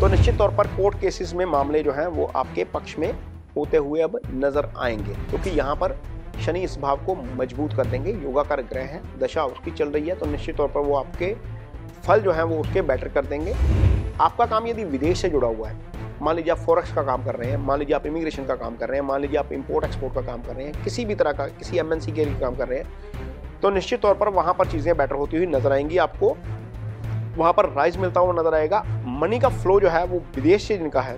तो निश्चित तौर पर कोर्ट केसेस में मामले जो हैं वो आपके पक्ष में होते हुए अब नजर आएंगे, क्योंकि यहाँ पर शनि इस भाव को मजबूत कर देंगे। योगाकार ग्रह है, दशा उसकी चल रही है, तो निश्चित तौर पर वो आपके फल जो है वो उसके बेटर कर देंगे। आपका काम यदि विदेश से जुड़ा हुआ है, मान लीजिए आप फॉरेक्स का काम कर रहे हैं, मान लीजिए आप इमिग्रेशन का काम कर रहे हैं, मान लीजिए आप इंपोर्ट एक्सपोर्ट का काम कर रहे हैं, किसी भी तरह का किसी एमएनसी के लिए काम कर रहे हैं, तो निश्चित तौर पर वहां पर चीजें बेटर होती हुई नजर आएंगी। आपको वहां पर राइज मिलता हुआ नजर आएगा। मनी का फ्लो जो है वो विदेश से जिनका है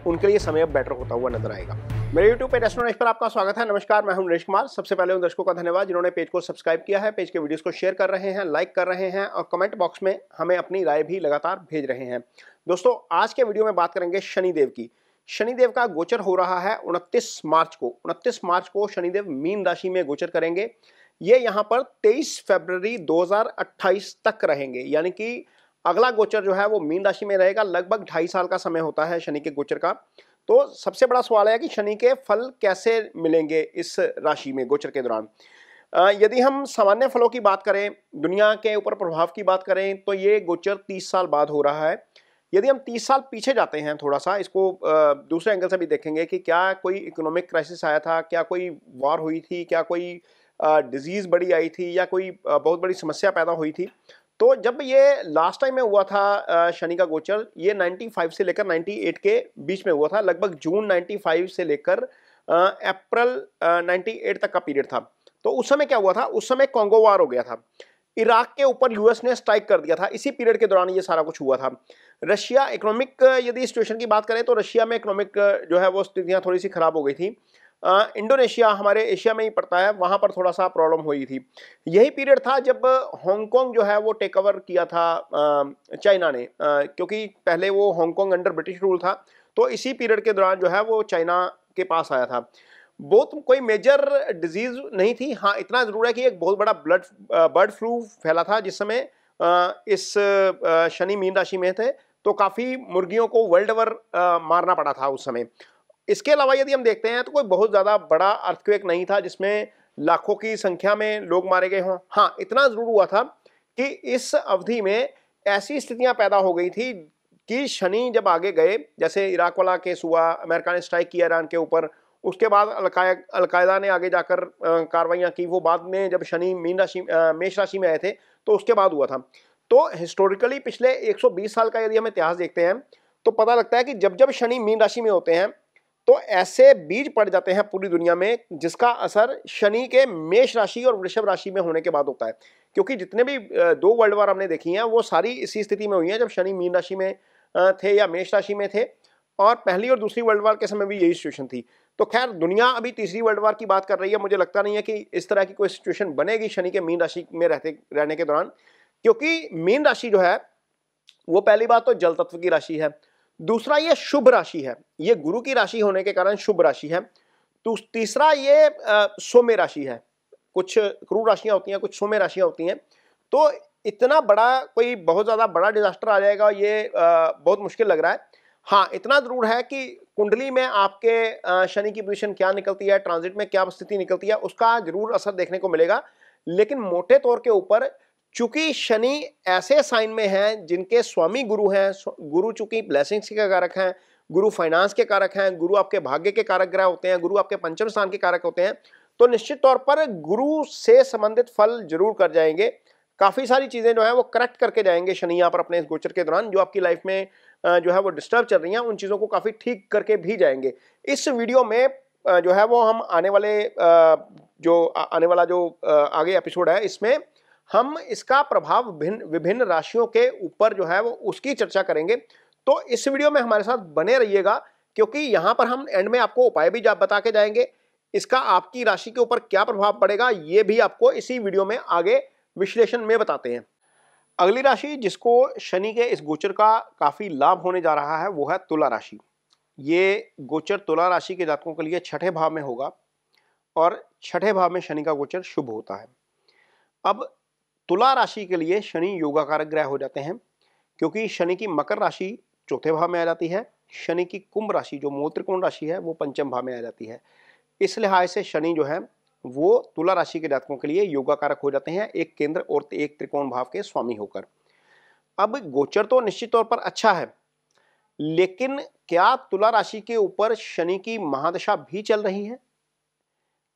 उनके लिए समय अब बेटर होता हुआ नजर आएगा। मेरे YouTube पेज एस्ट्रो नॉलेज पर आपका स्वागत है। नमस्कार, मैं हूं नरेश कुमार। सबसे पहले उन दर्शकों का धन्यवाद जिन्होंने पेज को सब्सक्राइब किया है, पेज के वीडियोस को शेयर कर रहे हैं, लाइक कर रहे हैं और कमेंट बॉक्स में हमें अपनी राय भी लगातार भेज रहे हैं। दोस्तों, आज के वीडियो में बात करेंगे शनिदेव की। शनिदेव का गोचर हो रहा है 29 मार्च को। 29 मार्च को शनिदेव मीन राशि में गोचर करेंगे। ये यहाँ पर 23 फरवरी 2028 तक रहेंगे, यानी कि अगला गोचर जो है वो मीन राशि में रहेगा। लगभग 2.5 साल का समय होता है शनि के गोचर का। तो सबसे बड़ा सवाल है कि शनि के फल कैसे मिलेंगे इस राशि में गोचर के दौरान। यदि हम सामान्य फलों की बात करें, दुनिया के ऊपर प्रभाव की बात करें, तो ये गोचर 30 साल बाद हो रहा है। यदि हम 30 साल पीछे जाते हैं, थोड़ा सा इसको दूसरे एंगल से भी देखेंगे कि क्या कोई इकोनॉमिक क्राइसिस आया था, क्या कोई वॉर हुई थी, क्या कोई डिजीज बड़ी आई थी, या कोई बहुत बड़ी समस्या पैदा हुई थी। तो जब ये लास्ट टाइम में हुआ था शनि का गोचर, ये 95 से लेकर 98 के बीच में हुआ था। लगभग जून 95 से लेकर अप्रैल 98 तक का पीरियड था। तो उस समय क्या हुआ था, उस समय कॉन्गो वार हो गया था। इराक के ऊपर यूएस ने स्ट्राइक कर दिया था। इसी पीरियड के दौरान ये सारा कुछ हुआ था। रशिया इकोनॉमिक यदि सिचुएशन की बात करें तो रशिया में इकोनॉमिक जो है वो स्थितियां थोड़ी सी खराब हो गई थी। इंडोनेशिया हमारे एशिया में ही पड़ता है, वहां पर थोड़ा सा प्रॉब्लम हुई थी। यही पीरियड था जब हांगकांग जो है वो टेक ओवर किया था चाइना ने, क्योंकि पहले वो हांगकांग अंडर ब्रिटिश रूल था। तो इसी पीरियड के दौरान जो है वो चाइना के पास आया था। बहुत कोई मेजर डिजीज नहीं थी। हाँ, इतना जरूर है कि एक बहुत बड़ा बर्ड फ्लू फैला था जिस समय इस शनि मीन राशि में थे, तो काफी मुर्गियों को वर्ल्ड ओवर मारना पड़ा था उस समय। इसके अलावा यदि हम देखते हैं तो कोई बहुत ज्यादा बड़ा अर्थक्वेक नहीं था जिसमें लाखों की संख्या में लोग मारे गए हों। हाँ, इतना जरूर हुआ था कि इस अवधि में ऐसी स्थितियां पैदा हो गई थी कि शनि जब आगे गए, जैसे इराक वाला केस हुआ, अमेरिका ने स्ट्राइक किया ईरान के ऊपर, उसके बाद अलकायदा ने आगे जाकर कार्रवाइयां की। वो बाद में जब शनि मेष राशि में आए थे तो उसके बाद हुआ था। तो हिस्टोरिकली पिछले 120 साल का यदि हम इतिहास देखते हैं तो पता लगता है कि जब जब शनि मीन राशि में होते हैं तो ऐसे बीज पड़ जाते हैं पूरी दुनिया में जिसका असर शनि के मेष राशि और वृषभ राशि में होने के बाद होता है। क्योंकि जितने भी 2 वर्ल्ड वार हमने देखी हैं वो सारी इसी स्थिति में हुई हैं जब शनि मीन राशि में थे या मेष राशि में थे, और पहली और दूसरी वर्ल्ड वार के समय भी यही सिचुएशन थी। तो खैर, दुनिया अभी तीसरी वर्ल्ड वार की बात कर रही है। मुझे लगता नहीं है कि इस तरह की कोई सिचुएशन बनेगी शनि के मीन राशि में रहने के दौरान, क्योंकि मीन राशि जो है वो पहली बात तो जल तत्व की राशि है, दूसरा ये शुभ राशि है, ये गुरु की राशि होने के कारण शुभ राशि है। तो तीसरा ये सौम्य राशि है। कुछ क्रूर राशियां होती हैं, कुछ सौम्य राशियां होती हैं। तो इतना बड़ा कोई बहुत ज्यादा बड़ा डिजास्टर आ जाएगा ये बहुत मुश्किल लग रहा है। हाँ, इतना जरूर है कि कुंडली में आपके शनि की पोजीशन क्या निकलती है, ट्रांजिट में क्या स्थिति निकलती है, उसका जरूर असर देखने को मिलेगा। लेकिन मोटे तौर के ऊपर चूंकि शनि ऐसे साइन में हैं जिनके स्वामी गुरु हैं, गुरु चूंकि ब्लेसिंग्स के कारक हैं, गुरु फाइनेंस के कारक हैं, गुरु आपके भाग्य के कारक ग्रह होते हैं, गुरु आपके पंचम स्थान के कारक होते हैं, तो निश्चित तौर पर गुरु से संबंधित फल जरूर कर जाएंगे। काफी सारी चीजें जो है वो करेक्ट करके जाएंगे शनि यहाँ पर अपने इस गोचर के दौरान। जो आपकी लाइफ में जो है वो डिस्टर्ब चल रही हैं उन चीजों को काफी ठीक करके भी जाएंगे। इस वीडियो में जो है वो हम आने वाला जो आगे एपिसोड है इसमें हम इसका प्रभाव विभिन्न राशियों के ऊपर जो है वो उसकी चर्चा करेंगे। तो इस वीडियो में हमारे साथ बने रहिएगा, क्योंकि यहां पर हम एंड में आपको उपाय भी बता के जाएंगे। इसका आपकी राशि के ऊपर क्या प्रभाव पड़ेगा ये भी आपको इसी वीडियो में आगे विश्लेषण में बताते हैं। अगली राशि जिसको शनि के इस गोचर का काफी लाभ होने जा रहा है वो है तुला राशि। ये गोचर तुला राशि के जातकों के लिए 6ठे भाव में होगा और 6ठे भाव में शनि का गोचर शुभ होता है। अब तुला राशि के लिए शनि योगाकारक ग्रह हो जाते हैं, क्योंकि शनि की मकर राशि 4थे भाव में आ जाती है, शनि की कुंभ राशि जो मूल त्रिकोण राशि है वो 5म भाव में आ जाती है। इस लिहाज से शनि जो है वो तुला राशि के जातकों के लिए योगाकारक हो जाते हैं, एक केंद्र और एक त्रिकोण भाव के स्वामी होकर। अब गोचर तो निश्चित तौर पर अच्छा है, लेकिन क्या तुला राशि के ऊपर शनि की महादशा भी चल रही है?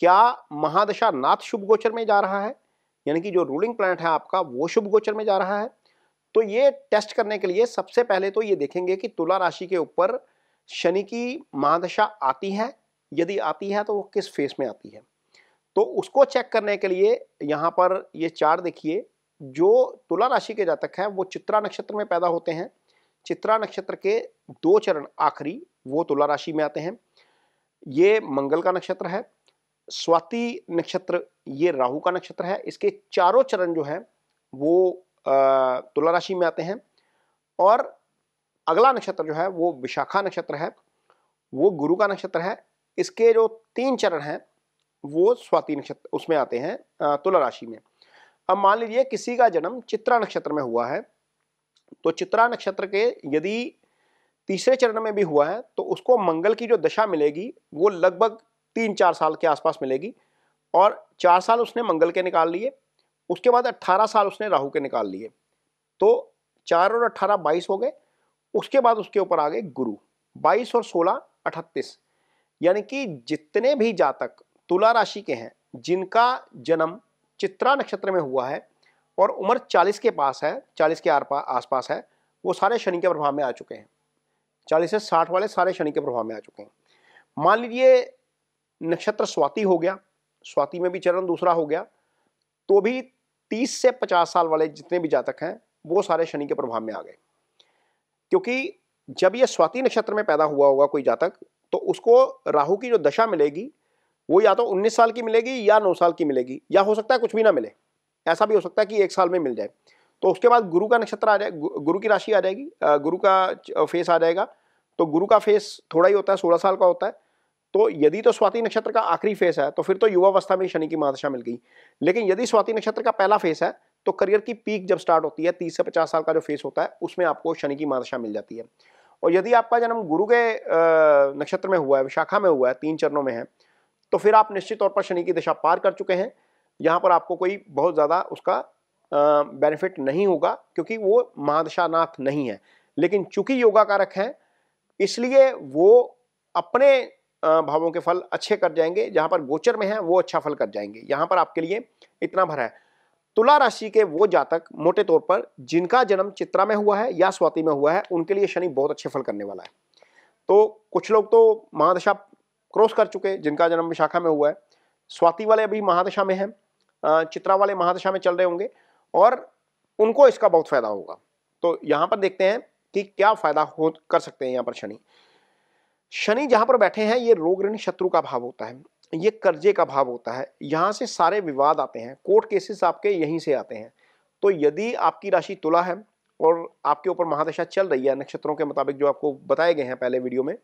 क्या महादशा नाथ शुभ गोचर में जा रहा है, यानी कि जो रूलिंग प्लैनेट है आपका वो शुभ गोचर में जा रहा है? तो ये टेस्ट करने के लिए सबसे पहले तो ये देखेंगे कि तुला राशि के ऊपर शनि की महादशा आती है, यदि आती है तो वो किस फेस में आती है। तो उसको चेक करने के लिए यहाँ पर ये चार्ट देखिए, जो तुला राशि के जातक हैं वो चित्रा नक्षत्र में पैदा होते हैं। चित्रा नक्षत्र के 2 चरण आखिरी वो तुला राशि में आते हैं। ये मंगल का नक्षत्र है। स्वाति नक्षत्र ये राहु का नक्षत्र है। इसके चारों चरण जो है वो तुला राशि में आते हैं। और अगला नक्षत्र जो है वो विशाखा नक्षत्र है, वो गुरु का नक्षत्र है। इसके जो 3 चरण हैं वो स्वाति नक्षत्र उसमें आते हैं, तुला राशि में। अब मान लीजिए किसी का जन्म चित्रा नक्षत्र में हुआ है, तो चित्रा नक्षत्र के यदि तीसरे चरण में भी हुआ है तो उसको मंगल की जो दशा मिलेगी वो लगभग 3-4 साल के आसपास मिलेगी। और 4 साल उसने मंगल के निकाल लिए, उसके बाद 18 साल उसने राहु के निकाल लिए, तो 4 और 18 22 हो गए। उसके बाद उसके ऊपर आ गए गुरु, 22 और 16 38। यानी कि जितने भी जातक तुला राशि के हैं जिनका जन्म चित्रा नक्षत्र में हुआ है और उम्र 40 के पास है, 40 के आसपास है, वो सारे शनि के प्रभाव में आ चुके हैं। 40 से 60 वाले सारे शनि के प्रभाव में आ चुके हैं। मान लीजिए नक्षत्र स्वाति हो गया, स्वाति में भी चरण दूसरा हो गया, तो भी 30 से 50 साल वाले जितने भी जातक हैं वो सारे शनि के प्रभाव में आ गए। क्योंकि जब ये स्वाति नक्षत्र में पैदा हुआ होगा कोई जातक, तो उसको राहु की जो दशा मिलेगी वो या तो 19 साल की मिलेगी या 9 साल की मिलेगी, या हो सकता है कुछ भी ना मिले, ऐसा भी हो सकता है कि 1 साल में मिल जाए। तो उसके बाद गुरु का नक्षत्र आ जाए, गुरु की राशि आ जाएगी, गुरु का फेस आ जाएगा। तो गुरु का फेस थोड़ा ही होता है, 16 साल का होता है। तो यदि तो स्वाति नक्षत्र का आखिरी फेस है तो फिर तो युवावस्था में शनि की महादशा मिल गई। लेकिन यदि स्वाति नक्षत्र का पहला फेस है तो करियर की पीक जब स्टार्ट होती है 30 से 50 साल का जो फेस होता है उसमें आपको शनि की महादशा मिल जाती है। और यदि आपका जन्म गुरु के नक्षत्र में हुआ है, विशाखा में हुआ है, 3 चरणों में है, तो फिर आप निश्चित तौर पर शनि की दशा पार कर चुके हैं। यहाँ पर आपको कोई बहुत ज़्यादा उसका बेनिफिट नहीं होगा क्योंकि वो महादशानाथ नहीं है। लेकिन चूंकि योगा कारक है इसलिए वो अपने भावों के फल अच्छे कर जाएंगे, जहां पर गोचर में है वो अच्छा फल कर जाएंगे। यहां पर आपके लिए इतना भर है। तुला राशि के वो जातक मोटे तौर पर जिनका जन्म चित्रा में हुआ है या स्वाति में हुआ है उनके लिए शनि बहुत अच्छे फल करने वाला है। तो कुछ लोग तो महादशा क्रॉस कर चुके, जिनका जन्म विशाखा में हुआ है, स्वाति वाले अभी महादशा में हैं, चित्रा वाले महादशा में चल रहे होंगे और उनको इसका बहुत फायदा होगा। तो यहां पर देखते हैं कि क्या फायदा कर सकते हैं। यहां पर शनि जहां पर बैठे हैं ये रोग ऋण शत्रु का भाव होता है, ये कर्जे का भाव होता है, यहां से सारे विवाद आते हैं, कोर्ट केसेस आपके यहीं से आते हैं। तो यदि आपकी राशि तुला है और आपके ऊपर महादशा चल रही है नक्षत्रों के मुताबिक जो आपको बताए गए हैं पहले वीडियो में,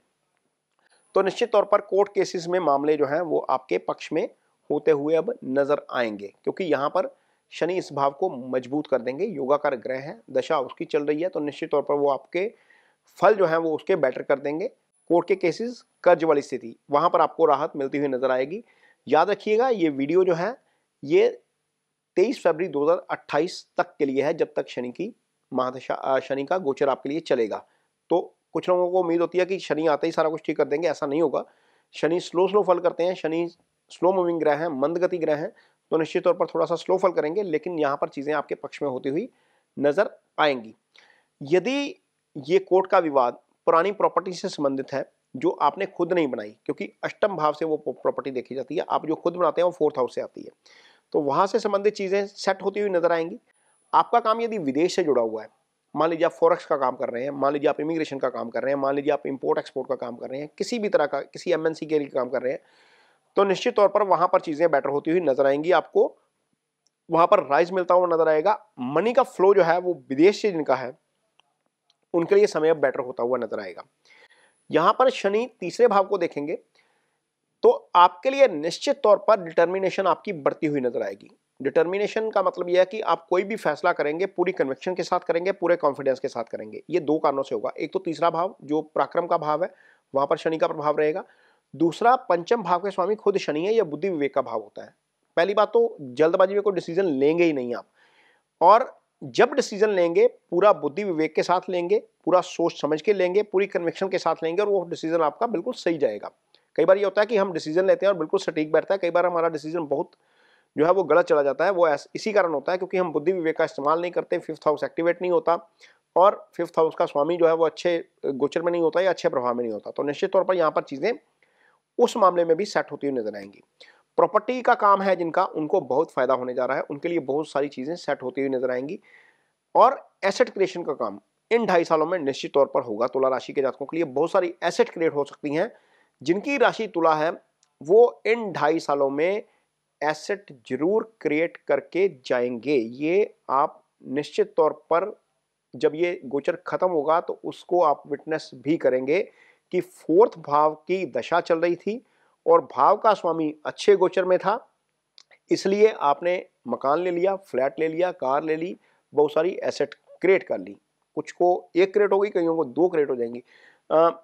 तो निश्चित तौर पर कोर्ट केसेस में मामले जो हैं वो आपके पक्ष में होते हुए अब नजर आएंगे, क्योंकि यहाँ पर शनि इस भाव को मजबूत कर देंगे। योगाकार ग्रह है, दशा उसकी चल रही है, तो निश्चित तौर पर वो आपके फल जो है वो उसके बेटर कर देंगे। कोर्ट के केसेस, कर्ज वाली स्थिति, वहां पर आपको राहत मिलती हुई नजर आएगी। याद रखिएगा ये वीडियो जो है ये 23 फरवरी 2028 तक के लिए है, जब तक शनि की महादशा, शनि का गोचर आपके लिए चलेगा। तो कुछ लोगों को उम्मीद होती है कि शनि आते ही सारा कुछ ठीक कर देंगे, ऐसा नहीं होगा। शनि स्लो फल करते हैं, शनि स्लो मूविंग ग्रह हैं, मंदगति ग्रह हैं, तो निश्चित तौर पर थोड़ा सा स्लो फल करेंगे, लेकिन यहाँ पर चीजें आपके पक्ष में होती हुई नजर आएंगी। यदि ये कोर्ट का विवाद पुरानी प्रॉपर्टी से संबंधित है जो आपने खुद नहीं बनाई, क्योंकि अष्टम भाव से वो प्रॉपर्टी देखी जाती है, आप जो खुद बनाते हैं वो 4th हाउस से आती है, तो वहां से संबंधित चीजें सेट होती हुई नजर आएंगी। आपका काम यदि विदेश से जुड़ा हुआ है, मान लीजिए आप फॉरेक्स का काम कर रहे हैं, मान लीजिए आप इमिग्रेशन का काम कर रहे हैं, मान लीजिए आप इंपोर्ट एक्सपोर्ट का काम कर रहे हैं, किसी भी तरह का किसी MNC के लिए काम कर रहे हैं, तो निश्चित तौर पर वहां पर चीजें बेटर होती हुई नजर आएंगी। आपको वहां पर राइज मिलता हुआ नजर आएगा। मनी का फ्लो जो है वो विदेश से जिनका है उनके लिए समय बेटर होता हुआ नजर आएगा। यहां पर शनि तीसरे भाव को देखेंगे तो आपके लिए निश्चित तौर पर डिटर्मिनेशन आपकी बढ़ती हुई नजर आएगी। डिटर्मिनेशन का मतलब यह है कि आप कोई भी फैसला करेंगे पूरी कन्विक्शन के साथ करेंगे, पूरे कॉन्फिडेंस के साथ करेंगे। ये 2 कारणों से होगा। एक तो तीसरा भाव जो पराक्रम का भाव है वहां पर शनि का प्रभाव रहेगा। दूसरा, पंचम भाव के स्वामी खुद शनि है, यह बुद्धि विवेक का भाव होता है। पहली बात तो जल्दबाजी में कोई डिसीजन लेंगे ही नहीं आप। और जब डिसीजन लेंगे पूरा बुद्धि विवेक के साथ लेंगे, पूरा सोच समझ के लेंगे, पूरी कन्विक्शन के साथ लेंगे और वो डिसीजन आपका बिल्कुल सही जाएगा। कई बार ये होता है कि हम डिसीजन लेते हैं और बिल्कुल सटीक बैठता है, कई बार हमारा डिसीजन बहुत जो है वो गलत चला जाता है। वो इसी कारण होता है क्योंकि हम बुद्धि विवेक का इस्तेमाल नहीं करते, फिफ्थ हाउस एक्टिवेट नहीं होता और फिफ्थ हाउस का स्वामी जो है वो अच्छे गोचर में नहीं होता या अच्छे प्रभाव में नहीं होता। तो निश्चित तौर पर यहाँ पर चीजें उस मामले में भी सेट होती हुई नजर आएंगी। प्रॉपर्टी का काम है जिनका, उनको बहुत फायदा होने जा रहा है, उनके लिए बहुत सारी चीजें सेट होती हुई नजर आएंगी और एसेट क्रिएशन का काम इन 2.5 सालों में निश्चित तौर पर होगा। तुला राशि के जातकों के लिए बहुत सारी एसेट क्रिएट हो सकती हैं। जिनकी राशि तुला है वो इन 2.5 सालों में एसेट जरूर क्रिएट करके जाएंगे। ये आप निश्चित तौर पर जब ये गोचर खत्म होगा तो उसको आप विटनेस भी करेंगे कि 4th भाव की दशा चल रही थी और भाव का स्वामी अच्छे गोचर में था, इसलिए आपने मकान ले लिया, फ्लैट ले लिया, कार ले ली, बहुत सारी एसेट क्रिएट कर ली। कुछ को 1 क्रिएट हो गई, कईयों को 2 क्रिएट हो जाएंगी।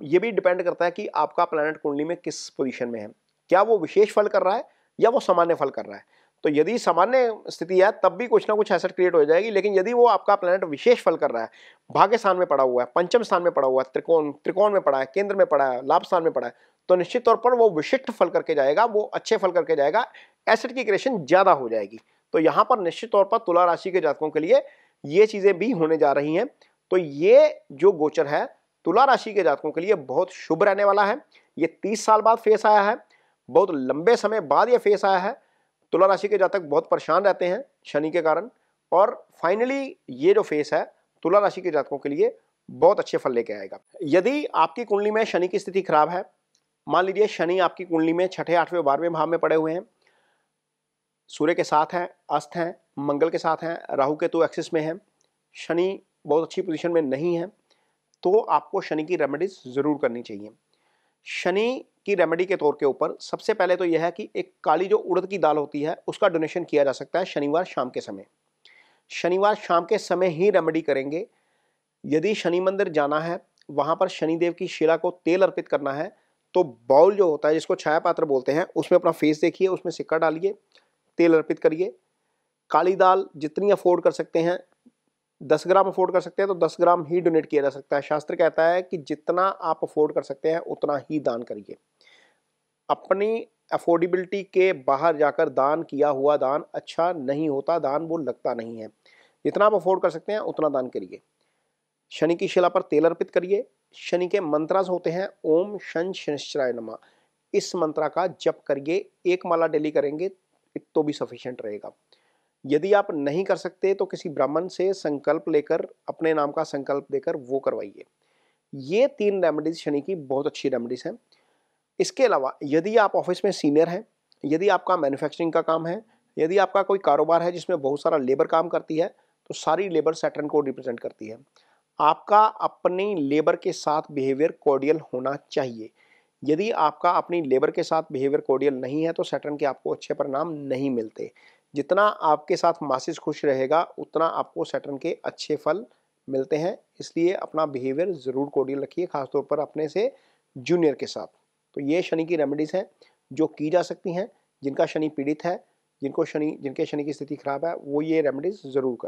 ये भी डिपेंड करता है कि आपका प्लैनेट कुंडली में किस पोजीशन में है, क्या वो विशेष फल कर रहा है या वो सामान्य फल कर रहा है। तो यदि सामान्य स्थिति है तब भी कुछ ना कुछ एसेट क्रिएट हो जाएगी, लेकिन यदि वो आपका प्लैनेट विशेष फल कर रहा है, भाग्य स्थान में पड़ा हुआ है, पंचम स्थान में पड़ा हुआ है, त्रिकोण में पड़ा है, केंद्र में पड़ा है, लाभ स्थान में पड़ा है, तो निश्चित तौर पर वो विशिष्ट फल करके जाएगा, वो अच्छे फल करके जाएगा, एसेट की क्रिएशन ज्यादा हो जाएगी। तो यहां पर निश्चित तौर पर तुला राशि के जातकों के लिए ये चीजें भी होने जा रही हैं। तो ये जो गोचर है तुला राशि के जातकों के लिए बहुत शुभ रहने वाला है। ये 30 साल बाद फेस आया है, बहुत लंबे समय बाद ये फेस आया है। तुला राशि के जातक बहुत परेशान रहते हैं शनि के कारण, और फाइनली ये जो फेस है तुला राशि के जातकों के लिए बहुत अच्छे फल लेके आएगा। यदि आपकी कुंडली में शनि की स्थिति खराब है, मान लीजिए शनि आपकी कुंडली में 6ठे, 8वें, 12वें भाव में पड़े हुए हैं, सूर्य के साथ हैं, अस्त हैं, मंगल के साथ हैं, राहु केतु एक्सिस में है, शनि बहुत अच्छी पोजीशन में नहीं है, तो आपको शनि की रेमेडीज जरूर करनी चाहिए। शनि की रेमेडी के तौर के ऊपर सबसे पहले तो यह है कि एक काली जो उड़द की दाल होती है उसका डोनेशन किया जा सकता है शनिवार शाम के समय। शनिवार शाम के समय ही रेमेडी करेंगे। यदि शनि मंदिर जाना है, वहां पर शनिदेव की शिला को तेल अर्पित करना है, तो बाउल जो होता है जिसको छाया पात्र बोलते हैं, उसमें अपना फेस देखिए, उसमें सिक्का डालिए, तेल अर्पित करिए। काली दाल जितनी अफोर्ड कर सकते हैं, 10 ग्राम अफोर्ड कर सकते हैं तो 10 ग्राम ही डोनेट किया जा सकता है। शास्त्र कहता है कि जितना आप अफोर्ड कर सकते हैं उतना ही दान करिए। अपनी अफोर्डेबिलिटी के बाहर जाकर दान किया हुआ दान अच्छा नहीं होता, दान वो लगता नहीं है। जितना आप अफोर्ड कर सकते हैं उतना दान करिए। शनि की शिला पर तेल अर्पित करिए। शनि के मंत्रास होते हैं ओम शन शनिश्चराय नमः, इस मंत्रा का जप करिए। 1 माला डेली करेंगे तो भी सफिशिएंट रहेगा। यदि आप नहीं कर सकते तो किसी ब्राह्मण से संकल्प लेकर, अपने नाम का संकल्प देकर वो करवाइए। ये 3 रेमेडीज शनि की बहुत अच्छी रेमेडीज हैं। इसके अलावा यदि आप ऑफिस में सीनियर हैं, यदि आपका मैन्युफैक्चरिंग का काम है, यदि आपका कोई कारोबार है जिसमें बहुत सारा लेबर काम करती है, तो सारी लेबर सैटर्न को रिप्रेजेंट करती है। आपका अपनी लेबर के साथ बिहेवियर कोर्डियल होना चाहिए। यदि आपका अपनी लेबर के साथ बिहेवियर कोर्डियल नहीं है तो सैटर्न के आपको अच्छे परिणाम नहीं मिलते। जितना आपके साथ मासिस खुश रहेगा उतना आपको सैटर्न के अच्छे फल मिलते हैं। इसलिए अपना बिहेवियर जरूर कोर्डियल रखिए, खासतौर पर अपने से जूनियर के साथ। तो ये शनि की रेमेडीज हैं जो की जा सकती हैं। जिनका शनि पीड़ित है, जिनके शनि की स्थिति खराब है, वो ये रेमेडीज जरूर करें।